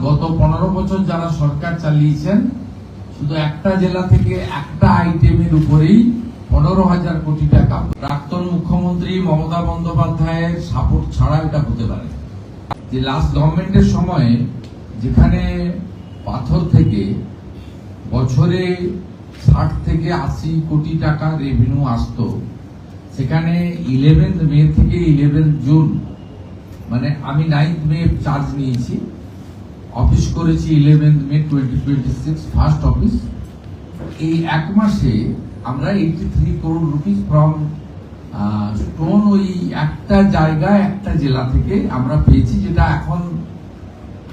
গত 15 বছর যারা সরকার চালিয়েছেন শুধু একটা জেলা থেকে একটা আইটেমের উপরেই 15,000 কোটি টাকা। প্রাক্তন মুখ্যমন্ত্রী মমতা বন্দ্যোপাধ্যায়ের সাপোর্ট ছাড়া এটা হতে পারে। যে লাস্ট গভর্নমেন্টের সময় যেখানে পাথর থেকে বছরে 60 থেকে 80 কোটি টাকা রেভিনিউ আসতো, সেখানে 11 মে থেকে 11 জুন, মানে আমি 9 মে চার্জ নিয়েছি, অফিস করেছি 11 মে 2026 ফার্স্ট অফিস। এই এক মাসে আমরা 83 করোড় রুপিস ফ্রম স্টোন ওই একটা জায়গায় একটা জেলা থেকে আমরা পেয়েছি, যেটা এখন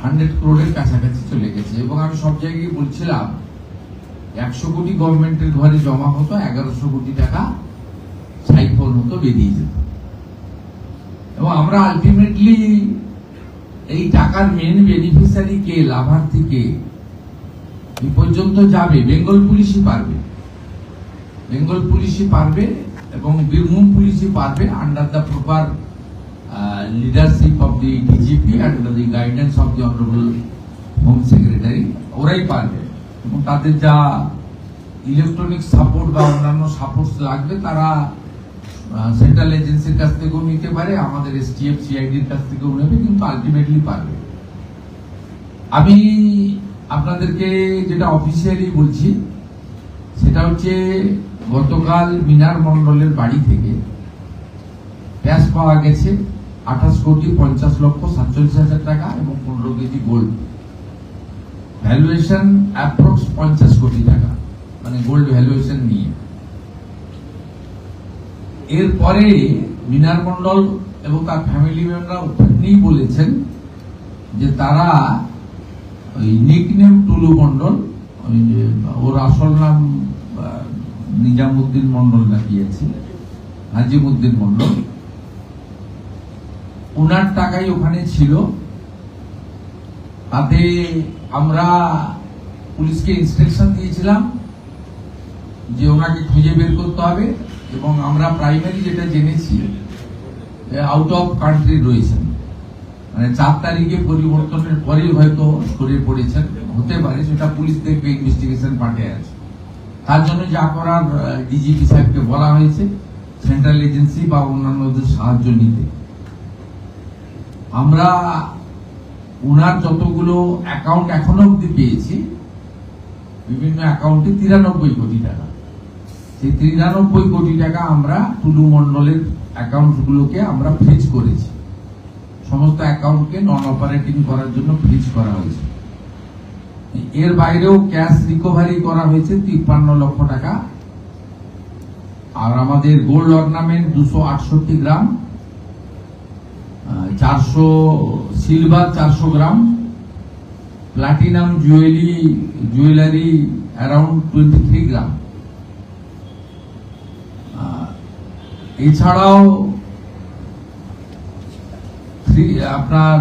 100 করোড়ের কাছাকাছি চলে গেছে। এবং আমি সব জায়গায় বলছিলাম 100 কোটি গভর্নমেন্টের ঘরে জমা হতো, 1100 কোটি টাকা সাইফল হতো, বেরিয়ে যেত। এবং আমরা আলটিমেটলি এই টাকার মেন বেনিফিশিয়ারি কে, লাভার্থী কে, এই পর্যন্ত যাবে বেঙ্গল পুলিশই পারবে। বেঙ্গল পুলিশই পারবে এবং বীরভূম পুলিশই পারবে, under the proper leadership of the DGP, under the guidance of the honourable home secretary, ওরাই পারবে। এবং তাদের যা ইলেকট্রনিক সাপোর্ট বা অন্যান্য সাপোর্ট লাগবে তারা সেন্ট্রাল এজেন্সির কাছ থেকেও নিতে পারে, আমাদের এসটিএফ সিআইডির কাছ থেকেও নেবে, কিন্তু আলটিমেটলি পারবে। আমি আপনাদেরকে যেটা অফিসিয়ালি বলছি সেটা হচ্ছে গতকাল মিনার মন্ডলের বাড়ি থেকে ক্যাশ পাওয়া গেছে 28,50,47,000 টাকা এবং 15 কেজি গোল্ড। ভ্যালুয়েশন অ্যাপ্রক্স 50 কোটি টাকা, মানে গোল্ড ভ্যালুয়েশন নিয়ে। এরপরে মিনার মন্ডল এবং তার ফ্যামিলি মেম্বাররা ওখানেই বলেছেন যে তারা ওই নিকনেম টুলু মন্ডল, ওর আসল নাম নিজামুদ্দিন মন্ডল নাকি আছে, নাজিমুদ্দিন মন্ডল, ওনার টাকাই ওখানে ছিল। তাতে আমরা পুলিশকে ইনস্ট্রাকশন দিয়েছিলাম যে ওনাকে খুঁজে বের করতে হবে। এবং আমরা প্রাইমারি যেটা জেনেছি আউট অফ কান্ট্রি রয়েছেন, মানে 4 তারিখে পরিবর্তনের পরেই হয়তো সরে পড়েছেন, হতে পারে, সেটা পুলিশ দেখবে, ইনভেস্টিগেশন পার্টে আছে। তার জন্য যা করার ডিজিপি সাহেবকে বলা হয়েছে সেন্ট্রাল এজেন্সি বা অন্যান্যদের সাহায্য নিতে। আমরা ওনার যতগুলো অ্যাকাউন্ট এখনো অব্দি পেয়েছি, বিভিন্ন অ্যাকাউন্টে 93 কোটি টাকা। সেই 93 কোটি টাকা আমরা টুলু মন্ডলের অ্যাকাউন্ট গুলোকে আমরা ফ্রিজ করেছি, সমস্ত অ্যাকাউন্টকে নন অপারেটিং করার জন্য ফ্রিজ করা হয়েছে। এর বাইরেও ক্যাশ রিকভারি করা হয়েছে 53 লক্ষ টাকা। আর আমাদের gold ornament 268 gram, 400 silver 400 gram, platinum jewellery around 23 gram. এছাড়াও আপনার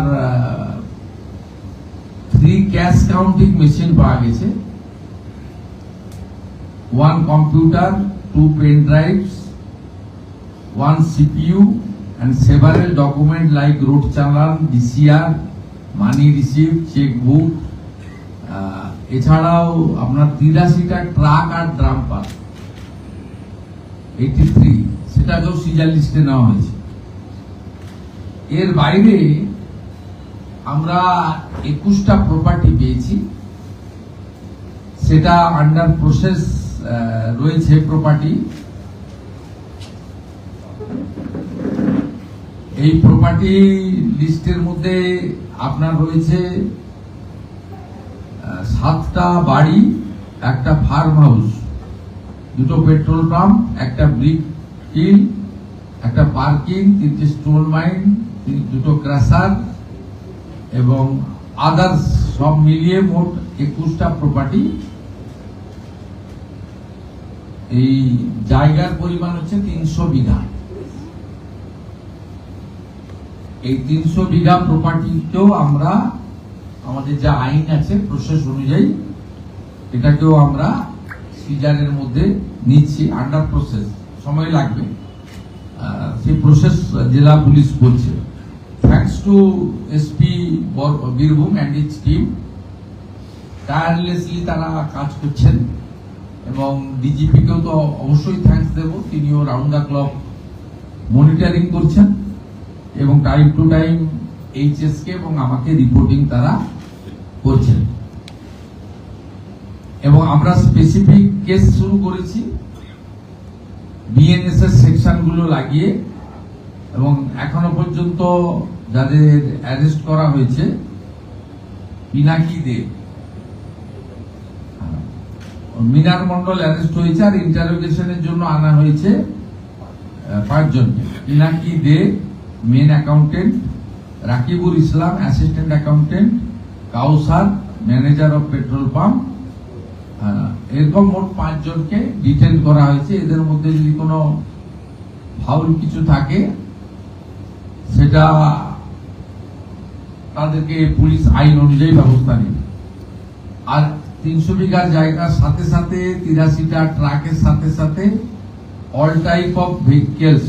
3 ক্যাশ কাউন্টিং মেশিন পাওয়া গেছে, 1 computer, 2 pen drives, 1 CPU and several documents like road challan, DCR, money received, checkbook। এছাড়াও আপনার 83টা ট্রাক আর ড্রাম্পার 83, সেটাকেও সিজার লিস্টে নেওয়া হয়েছে। এর বাইরে আমরা 21টা প্রপার্টি পেয়েছি, সেটা আন্ডার প্রসেস রয়েছে প্রপার্টি। এই প্রপার্টি লিস্টের মধ্যে আপনার রয়েছে 7টা বাড়ি, একটা ফার্ম হাউস, 2টো পেট্রোল পাম্প, একটা ব্রিক কিল, একটা পার্কিং, 3টে স্টোন মাইন, 2টো ক্রাসার এবং আদার্স সব মিলিয়ে মোট 21টা প্রপার্টি। এই জায়গার পরিমাণ হচ্ছে 300 বিঘা। এই 300 বিঘা প্রপার্টিকেও আমরা আমাদের যা আইন আছে প্রসেস অনুযায়ী এটাকেও আমরা সিজারের মধ্যে নিচ্ছি, আন্ডার প্রসেস, সময় লাগবে, সেই প্রসেস জেলা পুলিশ বলছে। Thanks to SP Birbhum and its team tirelessly তারা কাজ করছেন এবং ডিজিপিকেও তো অবশ্যই থ্যাঙ্কস দেব, তিনিও রাউন্ড দ্য ক্লক মনিটরিং করছেন এবং টাইম টু টাইম এইচএসকে এবং আমাকে রিপোর্টিং তারা করছেন। এবং আমরা স্পেসিফিক কেস শুরু করেছি বিএনএসএস সেকশনগুলো লাগিয়ে, এবং এখনো পর্যন্ত যাদের অ্যারেস্ট করা হয়েছে পিনাকি দে, মিনার মন্ডল অ্যারেস্ট হয়েছে আর ইন্টারোগেশনের জন্য আনা হয়েছে 5 জনকে। Pinaki Dey main accountant, Rakibul Islam assistant accountant, Kausar manager of petrol pump, এরকম মোট 5 জনকে ডিটেন করা হয়েছে। এদের মধ্যে যদি কোনো ফাউল কিছু থাকে সেটা তাদেরকে পুলিশ আইন অনুযায়ী ব্যবস্থা নেবে। আর 300 বিঘার জায়গার সাথে সাথে 83টা ট্রাকের সাথে সাথে অল টাইপ অফ ভেহিকেলস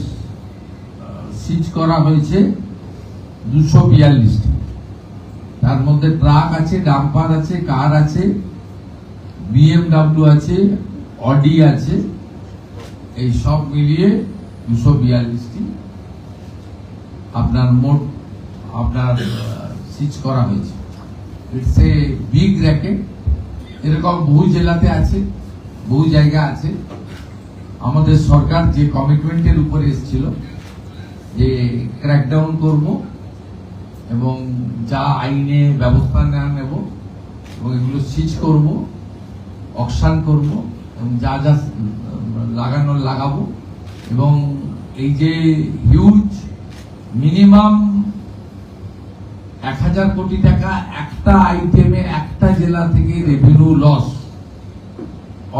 সিজ করা হয়েছে 242টি। তার মধ্যে ট্রাক আছে, ডাম্পার আছে, কার আছে, বিএমডব্লিউ আছে, অডি আছে, এই সব মিলিয়ে 242টি মোট সিজ করা হয়েছে। It's a big racket. এরকম বহু জেলাতে আছে, বহু জায়গা আছে। আমাদের সরকার যে কমিটমেন্টের উপরে এসেছিল যে ক্র্যাকডাউন করব এবং যা আইনে ব্যবস্থা নেব এবং এগুলো সিজ করব, অকশন করব এবং যা যা লাগানোর লাগাবো, এবং এই যে হিউজ মিনিমাম 1000 কোটি টাকা একটা আইটেমে একটা জেলা থেকে রেভিনিউ লস,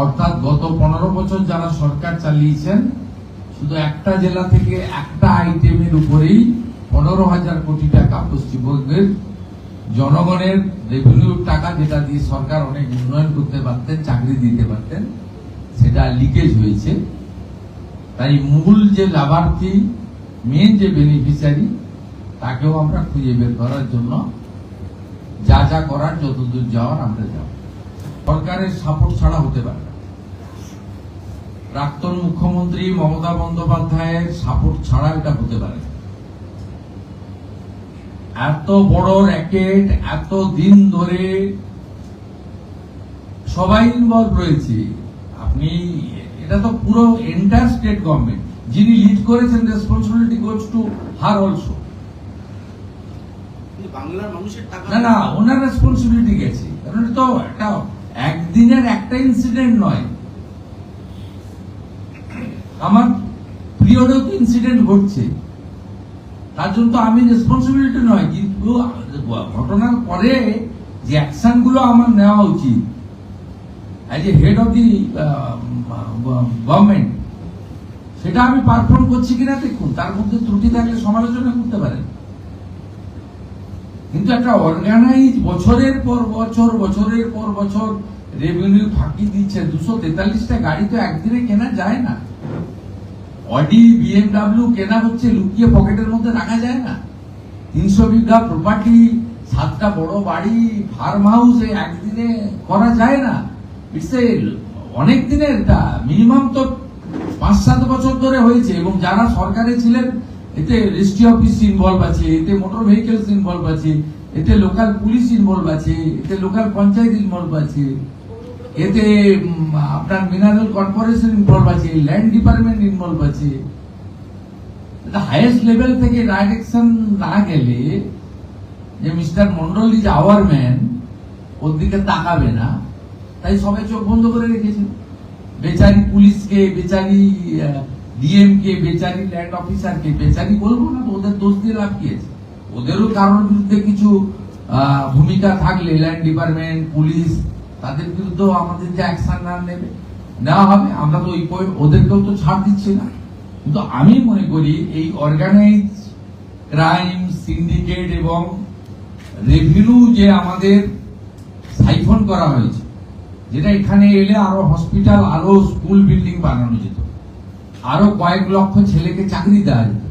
অর্থাৎ গত 15 বছর যারা সরকার চালিয়েছেন শুধু একটা জেলা থেকে একটা আইটেমের উপরেই 15,000 কোটি টাকা পশ্চিমবঙ্গের জনগণের রেভিনিউর টাকা, যেটা দিয়ে সরকার অনেক উন্নয়ন করতে পারতেন, চাকরি দিতে পারতেন, সেটা লিকেজ হয়েছে। তাই মূল যে লাভার্থী, মেন যে বেনিফিশিয়ারি, তাকেও আমরা খুঁজে বের করার জন্য যা যা করার, যতদূর যাওয়ার আমরা যাব। সরকারের সাপোর্ট ছাড়া হতে পারে না। প্রাক্তন মুখ্যমন্ত্রী মমতা বন্দ্যোপাধ্যায়ের সাপোর্ট ছাড়া এটা হতে পারে না। এত বড় র্যাকেট, এত দিন ধরে সবাই ইনভলভ রয়েছে। আপনি এটা তো পুরো এন্টায়ার স্টেট গভর্নমেন্ট, যিনি লিড করেছেন, responsibility goes to her also. বাংলার মানুষের টাকা না, ওনার রেসপন্সিবিলিটি গেছে, কারণ তো একটা একদিনের একটা ইনসিডেন্ট নয়। আমার পিরিয়ডেও তো ইনসিডেন্ট ঘটছে, তার জন্য তো আমি রেসপন্সিবিলিটি নয়, কিন্তু ঘটনার পরে যে অ্যাকশন গুলো আমার নেওয়া উচিত as a head of the government, সেটা আমি পারফর্ম করছি কিনা দেখুন। তার মধ্যে ত্রুটি থাকলে সমালোচনা করতে পারেন, কিন্তু একটা অর্গানাইজ বছরের পর বছর রেভিনিউ ফাঁকি দিচ্ছে। 243টা গাড়ি তো একদিনে কেনা যায় না। অডি, বিএমডব্লিউ কেনা হচ্ছে, লুকিয়ে পকেটের মধ্যে রাখা যায় না। 300 বিঘা প্রপার্টি, 7টা বড় বাড়ি, ফার্ম হাউস একদিনে করা যায় না। ইটস এ অনেক দিনের, মিনিমাম তো 5-7 বছর ধরে হয়েছে। এবং যারা সরকারে ছিলেন, এতে রেজিস্ট্রি অফিস ইনভলভ আছে, এতে মোটর ভেহিকেলস ইনভলভ আছে, এতে লোকাল পুলিশ ইনভলভ আছে, এতে লোকাল পঞ্চায়েত ইনভলভ আছে, এতে আপনার মিনারেল কর্পোরেশন ইনভলভ আছে, ল্যান্ড ডিপার্টমেন্ট ইনভলভ আছে। হাইয়েস্ট লেভেল থেকে ডাইরেকশন না গেলে যে mister Mondal is our man, ওর দিকে তাকাবে না, তাই সবাই চোখ বন্ধ করে রেখেছে। বেচারি পুলিশকে, বেচারি ডিএম কে, বেচারি ল্যান্ড অফিসারকে, বেচারি বলবো না, ওদের দোষ দিয়ে লাভ কি আছে? ওদেরও কারোর বিরুদ্ধে কিছু ভূমিকা থাকলে ল্যান্ড ডিপার্টমেন্ট, পুলিশ, তাদের বিরুদ্ধে আমাদের যে অ্যাকশন নেওয়া হবে, আমরা তো ওদেরকেও তো ছাড় দিচ্ছি না। কিন্তু আমি মনে করি এই অর্গানাইজ ক্রাইম, সিন্ডিকেট এবং রেভিনিউ যে আমাদের সাইফন করা হয়েছে, যেটা এখানে এলে আরো হসপিটাল, আরো স্কুল বিল্ডিং বানানো যেত, আরো কয়েক লক্ষ ছেলেকে চাকরি দেওয়া যেত,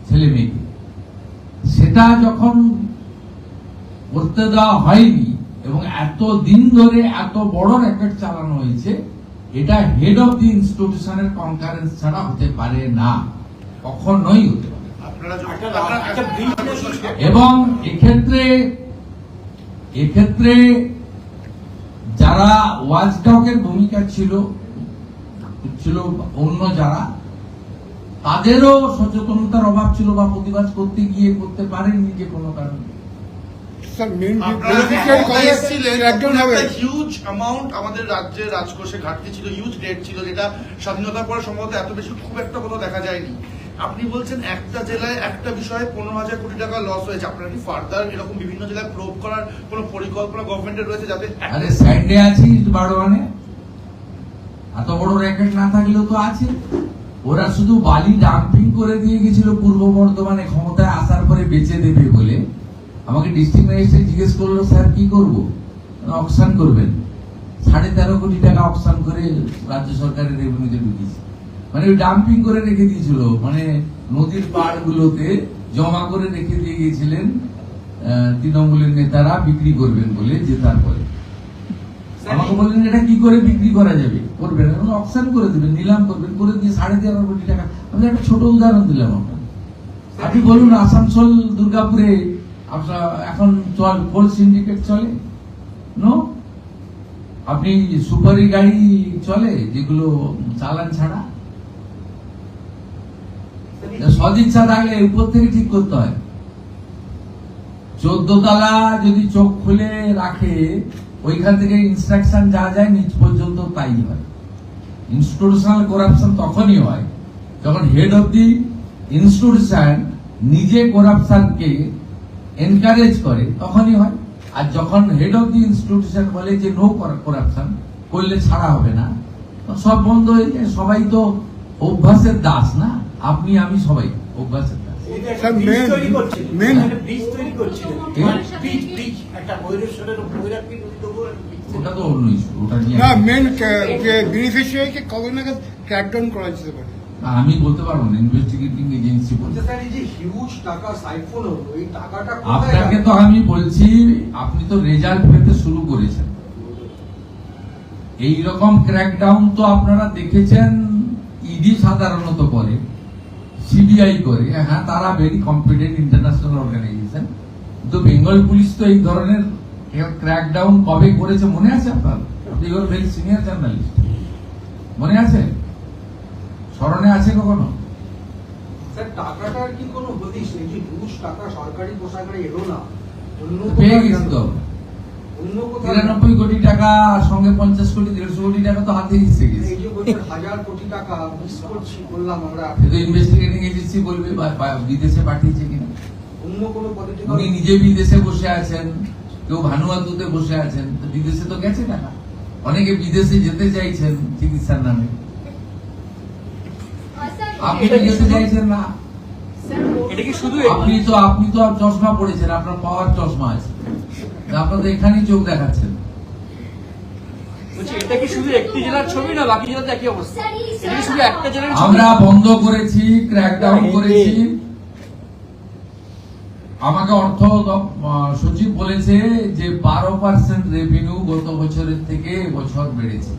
ছেলে মেয়েকে, সেটা যখন করতে দেওয়া হয়নি এবং এত দিন ধরে এত বড় র্যাকেট চালানো হয়েছে, এটা হেড অফ দি ইনস্টিটিউশনের কনকারেন্স ছাড়া হতে পারে না, কখনোই হতে পারে। এবং এক্ষেত্রে যারা ওয়াচডগের ভূমিকা ছিল অন্য যারা, তাদেরও সচেতনতার অভাব ছিল বা প্রতিবাদ করতে গিয়ে করতে পারেননি যে কোনো কারণে। হিউজ অ্যামাউন্ট আমাদের রাজ্যের রাজকোষে ঘাটতি ছিল, হিউজ ডেট ছিল, যেটা স্বাধীনতার পরে সম্ভবত এত বেশি খুব একটা কোথাও দেখা যায়নি। আপনি বলছেন একটা জেলায় একটা বিষয়ে 15,000 কোটি টাকা লস হয়েছে, আপনারা কি ফার্দার এরকম বিভিন্ন জেলায় প্রোব করার কোন পরিকল্পনা গভর্নমেন্টের রয়েছে যাতে? আরে সাইডে আছি বারোয়ানে, এত বড় র্যাকেট না থাকলেও তো আছে। ওরা শুধু বালি ডাম্পিং করে দিয়ে গেছিল পূর্ব বর্ধমানে ক্ষমতায় আসার পরে বেচে দেবে বলে। আমাকে ডিস্ট্রিক্ট ম্যাজিস্ট্রেট জিজ্ঞেস করলো, স্যার কি করবো? অকশন করবেন। 13.5 কোটি টাকা অকশন করে রাজ্য সরকারের রেভিনিউতে ঢুকিয়েছে। মানে ওই ডাম্পিং করে রেখে দিয়েছিল, মানে নদীর পাড় গুলোতে জমা করে রেখে দিয়ে গিয়েছিলেন তৃণমূলের নেতারা বিক্রি করবেন বলে জেতার পরে। আমাকে বললেন এটা কি করে বিক্রি করা যাবে, করবেন অকশন করে দেবেন, নিলাম করবেন, করে দিয়ে 13.5 কোটি টাকা। আমি একটা ছোট উদাহরণ দিলাম আপনার। আপনি বলুন আসানসোল দুর্গাপুরে আপনার এখন কোল সিন্ডিকেট চলে? নো। আপনি সুপারি গাড়ি চলে যেগুলো চালান ছাড়া? সদিচ্ছা থাকলে উপর থেকে ঠিক করতে হয়। 14 তলা যদি চোখ খুলে রাখে, ওইখান থেকে ইনস্ট্রাকশন যা যায় নিচ পর্যন্ত তাই হয়। ইনস্টিটিউশনাল করাপশন তখনই হয় যখন হেড অফ দি ইনস্টিটিউশন নিজে করাপশনকে এনকারেজ করে, তখনই হয়। আর যখন হেড অফ দি ইনস্টিটিউশন বলে যে নো করাপশন, করলে ছাড়া হবে না, সব বন্ধ হয়ে যায়। সবাই তো অভ্যাসের দাস না, আপনি আমি সবাই অভ্যাসের দাস। ওটা তো অন্য ইস্যু, ওটা নিয়ে আমি বলতে পারবো না, ইনভেস্টিগেটিং এজেন্সি বলতে। আপনাকে তো আমি বলছি, আপনি তো রেজাল্ট পেতে শুরু করেছেন। এইরকম ক্র্যাকডাউন তো আপনারা দেখেছেন, ইডি সাধারণত করে, সিবিআই করে। হ্যাঁ, তারা ভেরি কম্পিটেন্ট ইন্টারন্যাশনাল অর্গানাইজেশন। কিন্তু বেঙ্গল পুলিশ তো এই ধরনের ক্র্যাকডাউন কবে করেছে মনে আছে আপনার? আপনি ভেরি সিনিয়র জার্নালিস্ট, মনে আছে? স্মরণে আছে কখনো? স্যার, টাকাটার কি কোনো হদিশ নেই? যে ঘুষ টাকা সরকারি কোষাগারে এলো না, পেয়ে গেছি তো। 93 কোটি টাকা সঙ্গে 50 কোটি 150 কোটি টাকা তো হাতে এসে গেছে। এই যে বছর 1000 কোটি টাকা মিস করছি বললাম আমরা, কিন্তু ইনভেস্টিগেটিং এজেন্সি বলবে বিদেশে পাঠিয়েছে কিনা। অন্য কোনো পলিটিক্যাল, উনি নিজে বিদেশে বসে আছেন, কেউ ভানুয়াতুতে বসে আছেন, তো বিদেশে তো গেছে টাকা। অনেকে বিদেশে যেতে চাইছেন চিকিৎসার নামে, আপনি তো যেতে চাইছেন না। এটা কি শুধু আপনি তো চশমা পড়েছেন, আপনার পাওয়ার চশমা আছে, আপনার তো এখানেই চোখ দেখাচ্ছেন। এটা কি শুধু একটি জেলার ছবি না বাকি জেলাতে একই অবস্থা? এটা কি শুধু একটা জেলার ছবি? আমরা বন্ধ করেছি, ক্র্যাকডাউন করেছি। আমাকে অর্থ সচিব বলেছে যে 12% রেভিনিউ গত বছরের থেকে এবছর বেড়েছে।